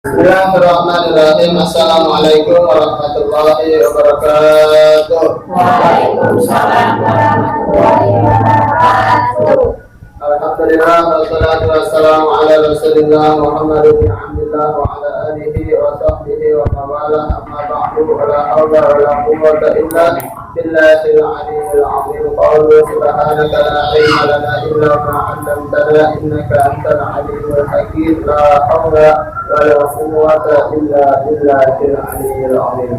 Bismillahirrahmanirrahim. Assalamualaikum warahmatullahi wabarakatuh. Waalaikumsalam warahmatullahi wabarakatuh. Alhamdulillah wassalatu wassalamu ala Rasulillah Muhammad bin Abdullah wa ala alihi wa sahbihi wa mawala amma ba'du wa la hawla wa la quwwata illa billahil aliyyil azim. Qalu subhanaka la ilma lana illa ma 'allamtana innaka antal alimul hakim. La hawla wa la quwwata illa billahil aliyyil azim.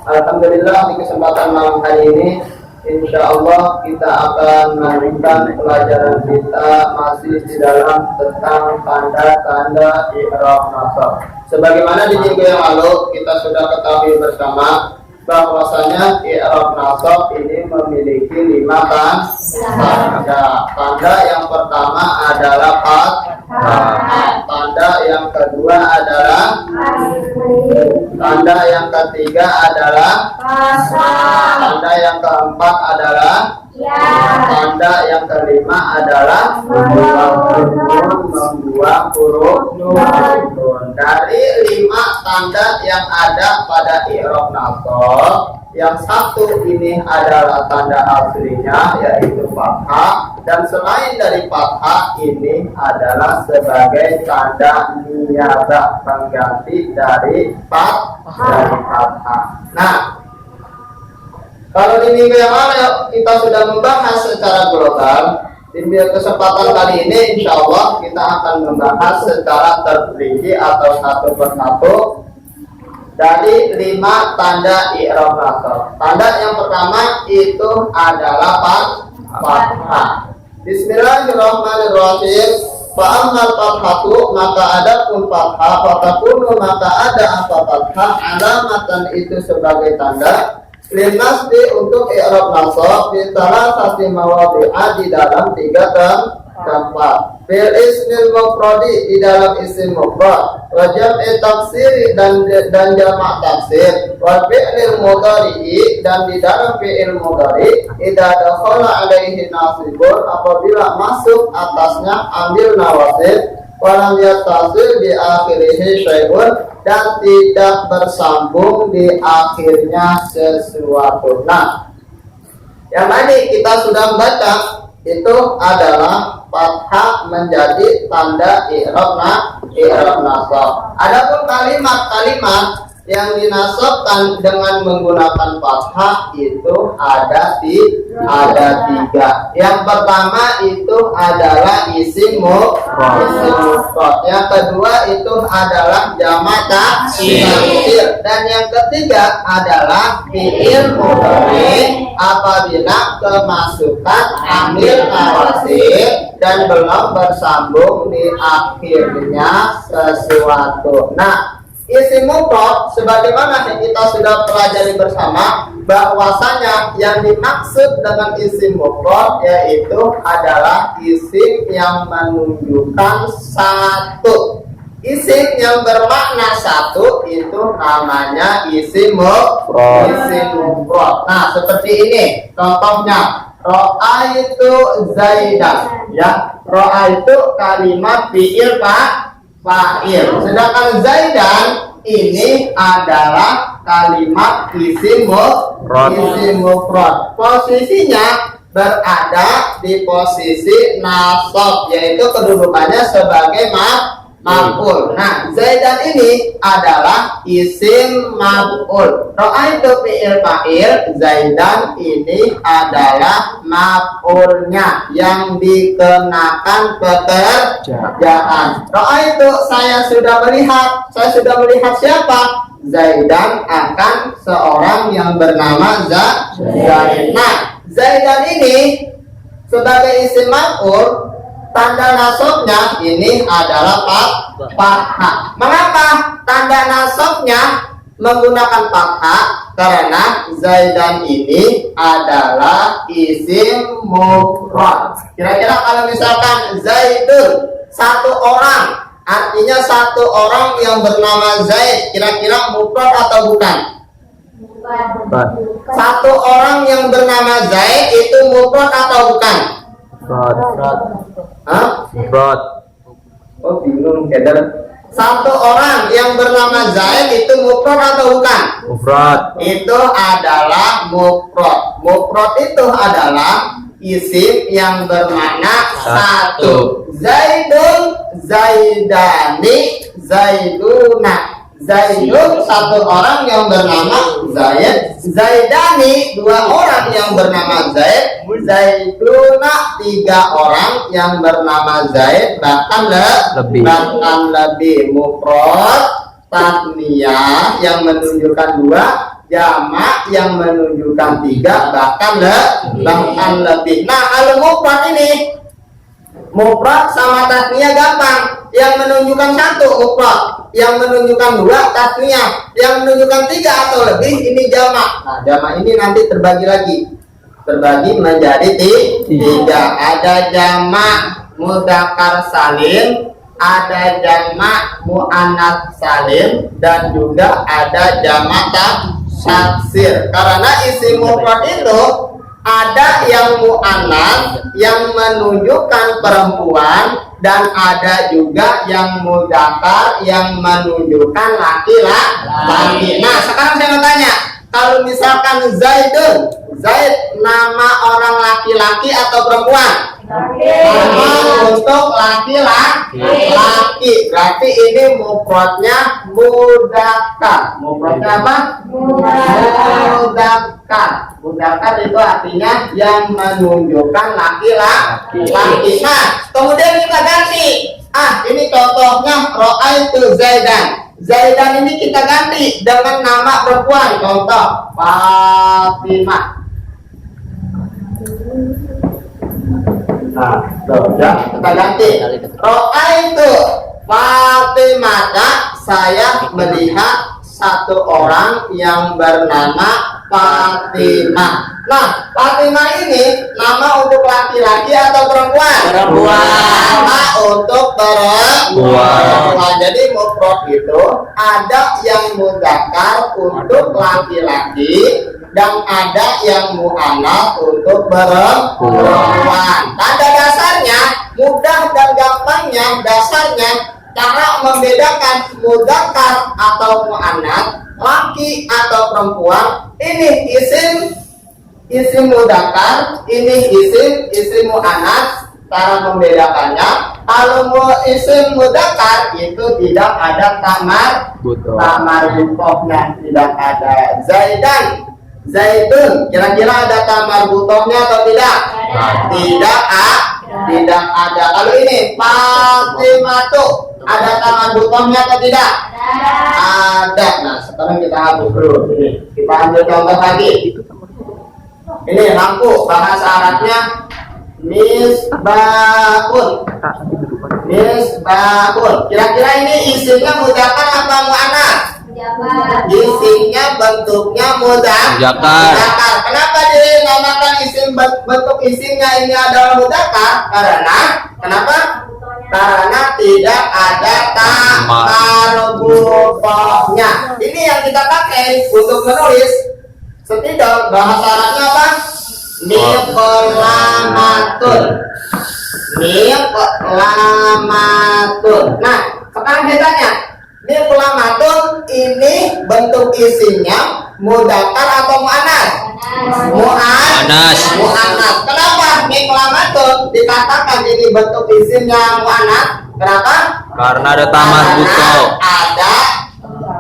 Alhamdulillah, di kesempatan malam hari ini insya Allah kita akan melanjutkan pelajaran kita masih di dalam tentang tanda-tanda i'rab nasab. Sebagaimana di minggu yang lalu kita sudah ketahui bersama bahwasanya i'rab nasab ini memiliki 5 tanda. Tanda yang pertama adalah fathah. Tanda yang kedua adalah tanda yang ketiga adalah tanda yang keempat adalah tanda yang kelima adalah membuang huruf nun. Dari 5 tanda yang ada pada i'rab nasab, yang satu ini adalah tanda aslinya yaitu fathah, dan selain dari fathah ini adalah sebagai tanda niyabah pengganti dari fathah. Nah, kalau di minggu yang lalu kita sudah membahas secara global, di kesempatan kali ini insya Allah kita akan membahas secara terperinci atau satu persatu dari 5 tanda i'rab nasab. Tanda yang pertama itu adalah fathah. Bismillahirrahmanirrahim. Fa'ammal fathatu, maka ada pun fathah, fatakunu, maka ada apa fathah, alamatan itu sebagai tanda linasbi untuk i'rab nasab di salah satu mawadhi'a di dalam 3 tempat. Fil ismil mufradi di dalam isim mufrad, wa jam'i taksir dan jamak taksir, wa fi'lil mudhari'i dan di dalam fi'il mudhari idza dakhala alaihi nasibun apabila masuk atasnya ambil nawasib, wa lam yattasil bi akhirih syai'un dan tidak bersambung di akhirnya sesuatu. Nah, yang tadi kita sudah baca itu adalah fathah menjadi tanda i'rab nasab. Adapun kalimat-kalimat yang dinasabkan dengan menggunakan fathah itu ada 3. Yang pertama itu adalah isim mufrad. Yang kedua itu adalah jamak taksir. Dan yang ketiga adalah fi'il mudhari apabila kemasukan amil nawasib dan belum bersambung di akhirnya sesuatu. Nah, isim mufrad sebagaimana yang kita sudah pelajari bersama bahwasanya yang dimaksud dengan isim mufrad yaitu adalah isim yang menunjukkan satu. Isim yang bermakna satu itu namanya isim mufrad. Nah, seperti ini contohnya. Ra'aitu Zaidan, ya. Ra'aitu kalimat fi'il fa'il. Sedangkan Zaidan ini adalah kalimat isim mufrad. Posisinya berada di posisi nasab, yaitu kedudukannya sebagai maf'ul. Nah, Zaidan ini adalah isim maf'ul. Ra'aitu fi'il fa'il, Zaidan ini adalah maf'ulnya yang dikenakan pekerjaan. Ra'aitu, saya sudah melihat siapa? Zaidan akan seorang yang bernama Zaid. Nah, Zaidan ini sebagai isim maf'ul, tanda nasabnya ini adalah fathah. Mengapa tanda nasabnya menggunakan fathah? Karena Zaidan ini adalah isim mufrad. Kira-kira kalau misalkan Zaidun, satu orang, artinya satu orang yang bernama Zaid, kira-kira mufrad atau bukan? Satu orang yang bernama Zaid itu mufrad atau bukan? Mufrad. Hah? Mufrad. Oh, bingung, keder. Satu orang yang bernama Zaid itu mufrad atau bukan? Mufrad. Itu adalah mufrad. Mufrad itu adalah isim yang bermakna satu. Zaidun, Zaidani, Zaiduna. Zaidun satu orang yang bernama Zaid, Zaidani dua orang yang bernama Zaid, Zaiduna tiga orang yang bernama Zaid, bahkan lebih mufrad, tasniyah yang menunjukkan dua, jamak yang menunjukkan tiga, bahkan lebih. Nah, kalau mufrad ini, mufrad sama tasniyah gampang. Yang menunjukkan satu mufrad, yang menunjukkan dua tasniyah, yang menunjukkan tiga atau lebih ini jamak. Nah, jamak ini nanti terbagi menjadi tiga. Ada jamak mudzakkar salim, ada jamak muannats salim, dan juga ada jamak taksir. Karena isim mufrad itu ada yang muannats yang menunjukkan perempuan, dan ada juga yang mudzakkar yang menunjukkan laki-laki. Nah, sekarang saya mau tanya, kalau misalkan Zaidun, Zaid nama orang laki-laki atau perempuan? Nama untuk laki-laki. Berarti ini mufradnya mudzakkar. Mufradnya apa? Mudzakkar. Mudzakkar itu artinya yang menunjukkan laki-laki. Nah, kemudian kita ganti. Ini contohnya ra'aitu Zaidan. Zaidan ini kita ganti dengan nama perempuan. Contoh Fatimah. Nah, kita ganti. Ra'aitu Fatimah. Saya melihat satu orang yang bernama Fatimah. Nah, Fatimah ini nama untuk laki-laki atau perempuan? Nama untuk perempuan. Jadi mufrad itu ada yang mudzakkar untuk laki-laki dan ada yang muannats untuk perempuan. Tanda dasarnya mudah dan gampangnya, dasarnya cara membedakan mudzakkar atau muannats, laki atau perempuan. Ini isim mudzakkar, ini isim muannats. Cara membedakannya, kalau isim mudzakkar itu tidak ada tamar butohnya, tidak ada. Zaidan, Zaidun, kira-kira ada tamar butohnya atau tidak? Tidak ada. Kalau ini Fatimah tuh ada tamar butohnya atau tidak? Ada. Nah, sekarang kita hapus dulu. Ini kita ambil contoh lagi. Ini lampu, bahasa Arabnya misbahun. Misbahun. Kira-kira ini isimnya mudzakkar apa muannats? Isimnya bentuknya mudzakkar. Kenapa dinamakan isim bentuk isimnya ini adalah mudzakkar? Kenapa? Karena tidak ada tamar butohnya. Ini yang kita pakai untuk menulis spidol. Bahasa Arabnya apa? Miqlamatun. Nah, sekarang saya tanya, miqlamatun ini bentuk isimnya mudzakkar atau muannats? Muannats. Kenapa miqlamatun dikatakan ini bentuk isimnya muannats? Kenapa? Karena ada tamar butoh. Ada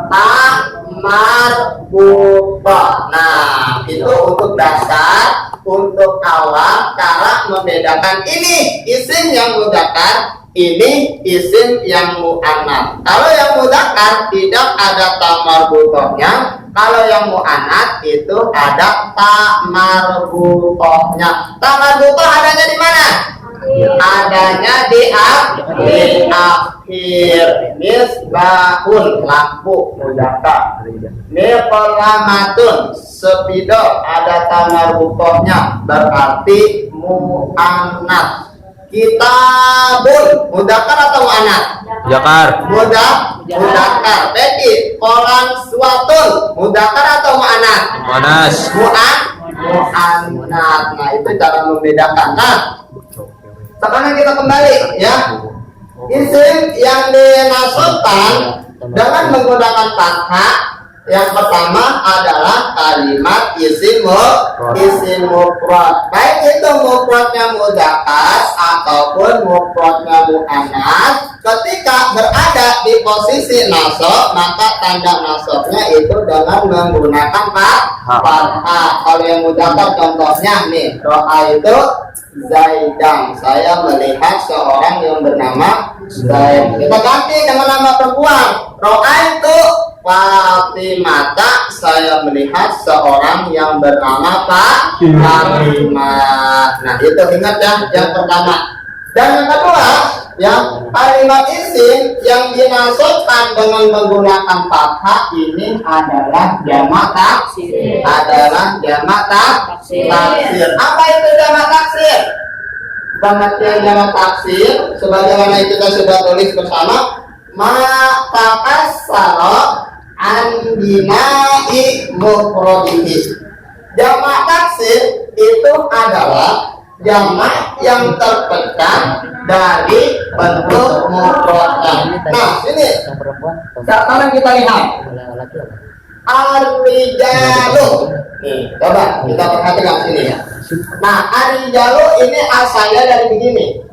tamar butoh. Nah, itu untuk dasar, untuk awal cara membedakan ini isim yang mudzakkar, ini isim yang muannats. Kalau yang mudzakkar tidak ada tamar butohnya, kalau yang muannats itu ada tamar butohnya. Tamar butoh adanya di mana? Adanya di akhir. Misbahun, lampu mudzakkar. Miqlamatun, spidol ada tamar butohnya, berarti muannats. Kitabun, mudzakkar atau muannats? Mudzakkar. Jadi kolam suatun, mudzakkar atau muannats? Muannats. Nah, itu cara membedakan. Nah, sekarang kita kembali ya. Isim yang dinasabkan dengan menggunakan fathah yang pertama adalah kalimat isim mufrad. Baik itu mufradnya mudzakkar ataupun mufradnya muannats, ketika berada di posisi nasab maka tanda nasabnya itu dengan menggunakan fathah. Kalau yang mudzakkar contohnya nih, ro'a itu Zaidan, saya melihat seorang yang bernama Zaid. Kita ganti dengan nama perempuan, ro'a itu Fatimata, saya melihat seorang yang bernama Fatimah. Nah itu ingat ya yang pertama. Dan yang kedua, yang kalimat isim yang dinasabkan dengan menggunakan fathah ini adalah jamak taksir. Apa itu jamak taksir? Pengertian jamak taksir sebagaimana kita sudah tulis bersama, ma'taqassara andinai mufradihi. Jamak taksir itu adalah jamak yang terpecah dari bentuk mufradnya. Nah, ini sekarang kita lihat ar-rijalu. Nih, coba kita perhatikan sini ya. Nah, ar-rijalu ini asalnya dari begini.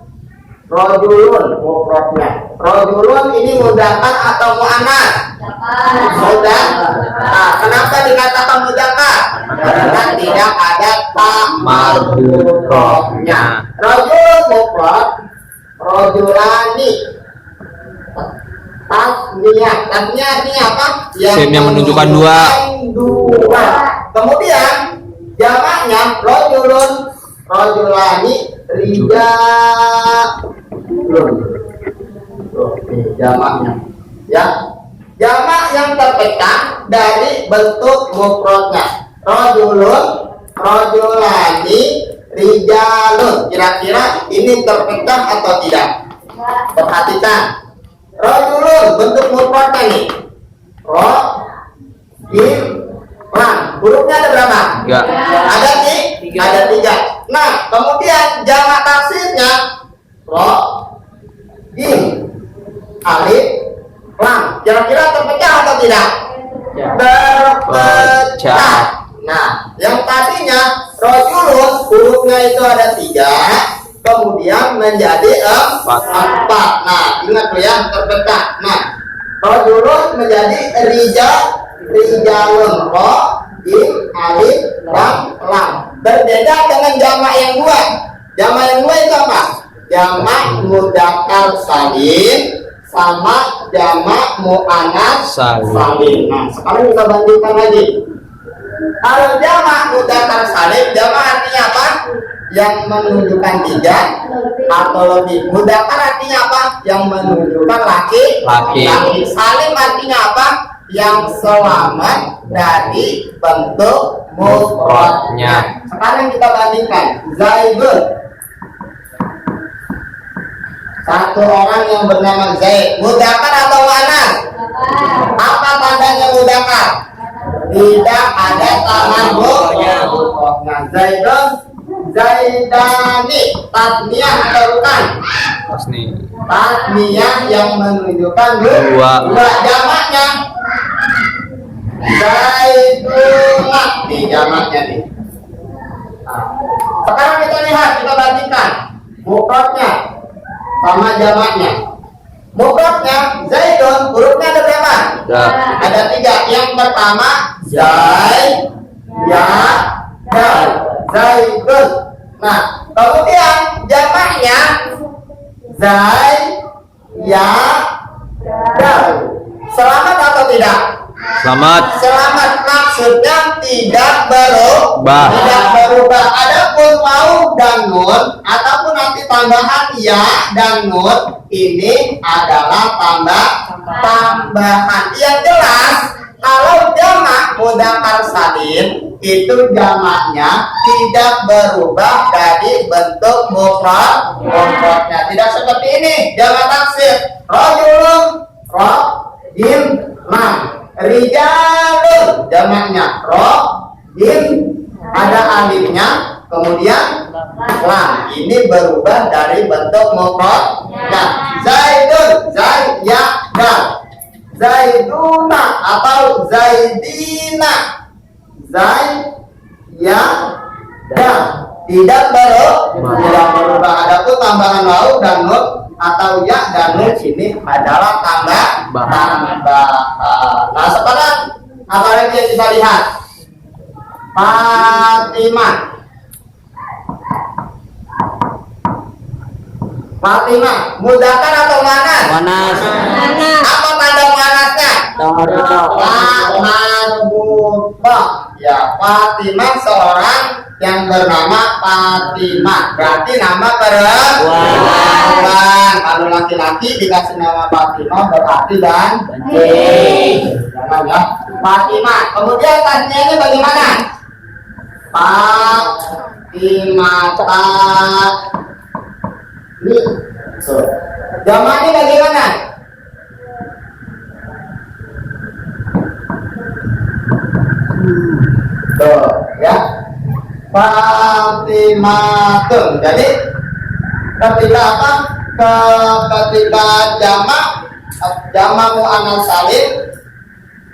Rajulun mufradnya. Rajulun ini mudzakkar atau muannats? Mudzakkar. Nah, kenapa dikatakan mudzakkar? Karena tidak ada ta marbutnya. Rajul mufrad, rajulani. Tasniyah artinya apa? Isim yang menunjukkan dua. Kemudian jamaknya rajulun, rajulani, rijalun. Jamaknya ya, jamak yang terpecah dari bentuk mufradnya. Rajulun, rajulani, rijalun. Kira-kira ini terpecah atau tidak? Perhatikan. Rajulun bentuk mufradnya nih. Ro, jim, lam. Hurufnya ada berapa? Tiga. Ada tiga. Ada tiga. Nah, kemudian jamak taksirnya ro, jim, alif, lam. Kira-kira terpecah atau tidak? Terpecah. Nah, yang tadinya rojulun hurufnya itu ada tiga, kemudian menjadi empat. Nah, ingat tuh ya, terpecah. Nah, rojulun menjadi rijalun, ro, jim, alif, lam. Berbeda dengan jamak yang dua. Jamak yang dua itu apa? Jamak mudzakkar salim sama jamak muannats salim. Nah, sekarang kita bandingkan lagi. Kalau jamak mudzakkar salim, jamak artinya apa? Yang menunjukkan tiga atau lebih. Mudzakkar artinya apa? Yang menunjukkan laki. Salim artinya apa? Yang selamat dari bentuk mufradnya. Sekarang kita bandingkan. Zaidun, satu orang yang bernama Zaid, mudzakkar atau muannats? Apa tandanya mudzakkar? Tidak ada tamabuknya. Zaidun, Zaidani, tasniyah atau bukan? Tasniyah yang menunjukkan dua. Jamaknya Zaidunah, di jamaknya nih. Sekarang kita lihat, kita bandingkan mufradnya sama jamaknya. Mufradnya Zaidun, hurufnya ada berapa? Ada tiga. Yang pertama Zaid, ya, dal, Zaidun. Nah, kemudian jamaknya Zaid, ya, dal. Selamat atau tidak? Selamat. Selamat maksudnya tidak berubah. Adapun waw dan nun ataupun nanti tambahan ya dan nun ini adalah tambahan. Yang jelas kalau jamak mudzakkar salim itu jamaknya tidak berubah dari bentuk mufradnya. Tidak seperti ini jamak taksir. Rajulun, ro, jim, lam. Rijalun jamaknya ro, jim, ada alifnya, kemudian lam. Ini berubah dari bentuk mufradnya. Nah, Zaidun, Zaidun, Zaiduna atau Zaidina, Zaidan. Tidak berubah. Adapun tambahan waw dan nun atau ya dan nun ini adalah tambahan. Nah, sekarang apa lagi yang bisa lihat? Fatimah. Fatimah, mudzakkar atau muannas? Muannas. Apa tanda muannasnya? Marbuthah. Ya, Fatimah seorang yang bernama Fatimah. Berarti nama perempuan. Kalau laki-laki dikasih nama Fatimah berarti jangan ya. Fatimah. Kemudian tasniahnya bagaimana? Fatimata. Ini jamaknya bagaimana? Tuh, ya. Fatimatun. Jadi ketika apa? Ketika jamak muannats salim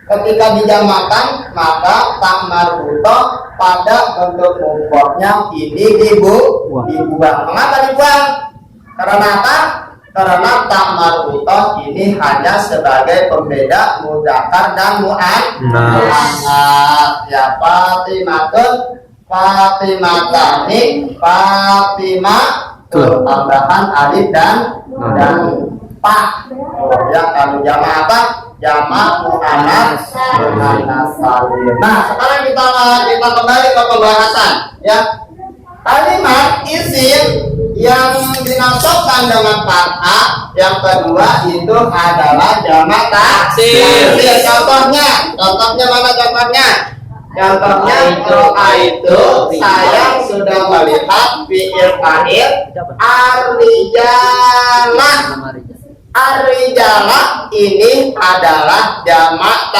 ketika dijamakan maka tak marbuthah pada bentuk mufradnya ini dibuang. Mengapa dibuang? Karena apa? Karena tak marbuthah ini hanya sebagai pembeda mudzakkar dan muannas. Ya, Fatimatun, Fatimatani, Fatimah, tambahan alif dan pa. Ya, kalau jamak apa? Jamak muannats salim. Nah, sekarang kita kembali ke pembahasan ya. Kalimat isim yang dinasabkan dengan fathah yang kedua itu adalah jamak taksir. Contohnya mana contohnya? Contohnya itu saya sudah melihat fi'il fa'il ar-rijalah. Ar-rijalah ini adalah jamak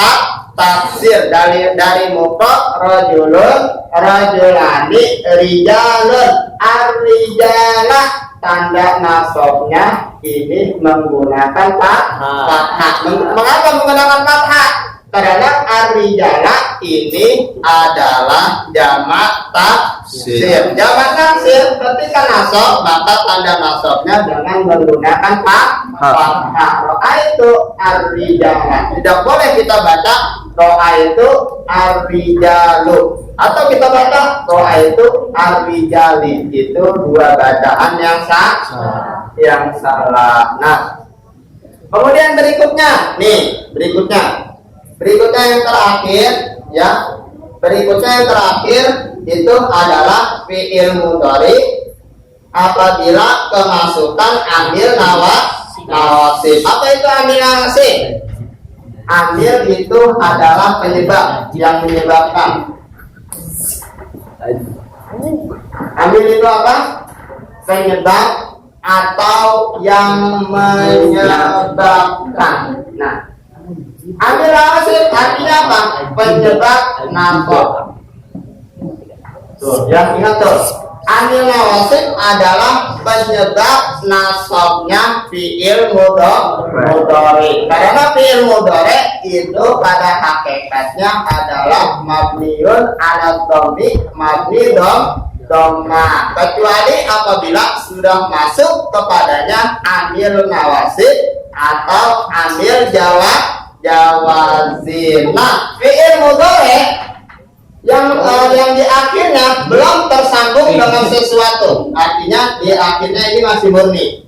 taksir dari mufrad rajulun, rajulani, rijalun. Ar-rijalah tanda nasabnya ini menggunakan fathah. Mengapa menggunakan fathah? Karena ar-rijalah ini adalah jamak taksir. Jamak taksir ketika nasab maka tanda nasabnya jangan menggunakan fathah. Ro'a itu ar-rijalah. Tidak boleh kita baca ro'a itu ar-rijalu atau kita baca ro'a itu ar-rijali. Itu dua bacaan yang salah. Nah, kemudian berikutnya yang terakhir ya. Berikutnya yang terakhir itu adalah fi'il mudhari apabila kemasukan amil nawasib. Apa itu amil nawasib? Amil itu adalah penyebab yang menyebabkan. Amil itu apa? Penyebab atau yang menyebabkan. Nah, amil nawasib artinya apa? Penyebab nasab. Tuh, yang ingat tuh. Amil nawasib adalah penyebab nasabnya fi'il mudhari. Karena fi'il mudhari itu pada hakikatnya adalah mabniun ala dhammi, mabni dhamma. Kecuali apabila sudah masuk kepadanya amil nawasib atau amil jawazin. Nah, fi'il mudhari yang di akhirnya belum tersambung dengan sesuatu, artinya di akhirnya ini masih murni.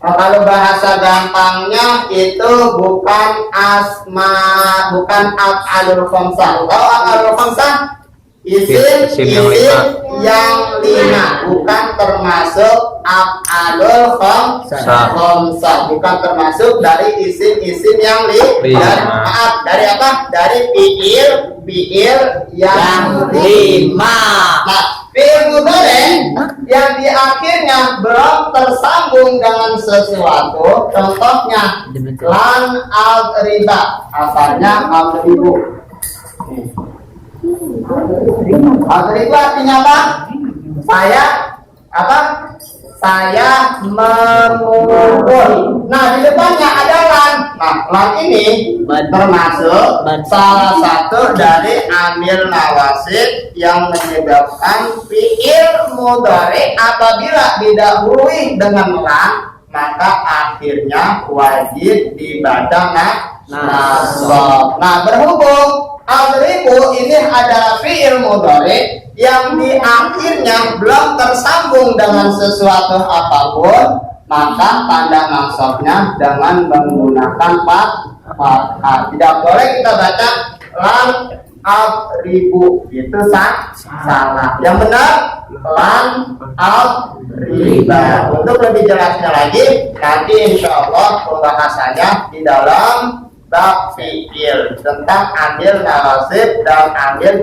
Kalau bahasa gampangnya itu bukan af'alul khamsah. Tahu af'alul khamsah? Isim yang lima, bukan termasuk af'alul khamsah, bukan termasuk dari isim-isim yang dari apa? Dari fi'il yang lima. Nah, fi'il mudhari yang di akhirnya belum tersambung dengan sesuatu, contohnya lan al-riba, asalnya al-ribu. Al-ribu artinya apa? saya mengumpul. Nah, di depannya ada lan. Nah, lan ini termasuk salah satu dari amil nawasib yang menyebabkan fi'il mudhari apabila didahului dengan lan, maka akhirnya wajib dibaca nasab. Nah, berhubung adribu ini adalah fi'il mudhari yang di akhirnya belum tersambung dengan sesuatu apapun, maka tanda nasabnya dengan menggunakan fathah. Tidak boleh kita baca lam ribu, itu salah. Yang benar lam riba. Untuk lebih jelasnya lagi, nanti insya Allah pembahasannya di dalam bab fi'il tentang amil nawasib dan amil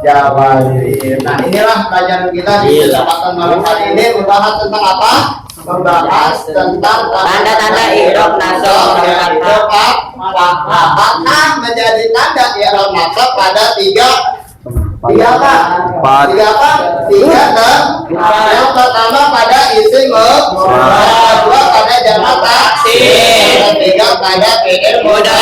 jawazim. Nah, inilah pelajaran kita di kesempatan malam hari ini membahas tentang apa? Membahas tentang Tanda-tanda i'rab nasab dan fathah menjadi tanda i'rab nasab pada tiga apa? Tiga kan? Yang pertama pada isim mufrad, kedua pada jamak taksir, ketiga pada fi'il mudhari.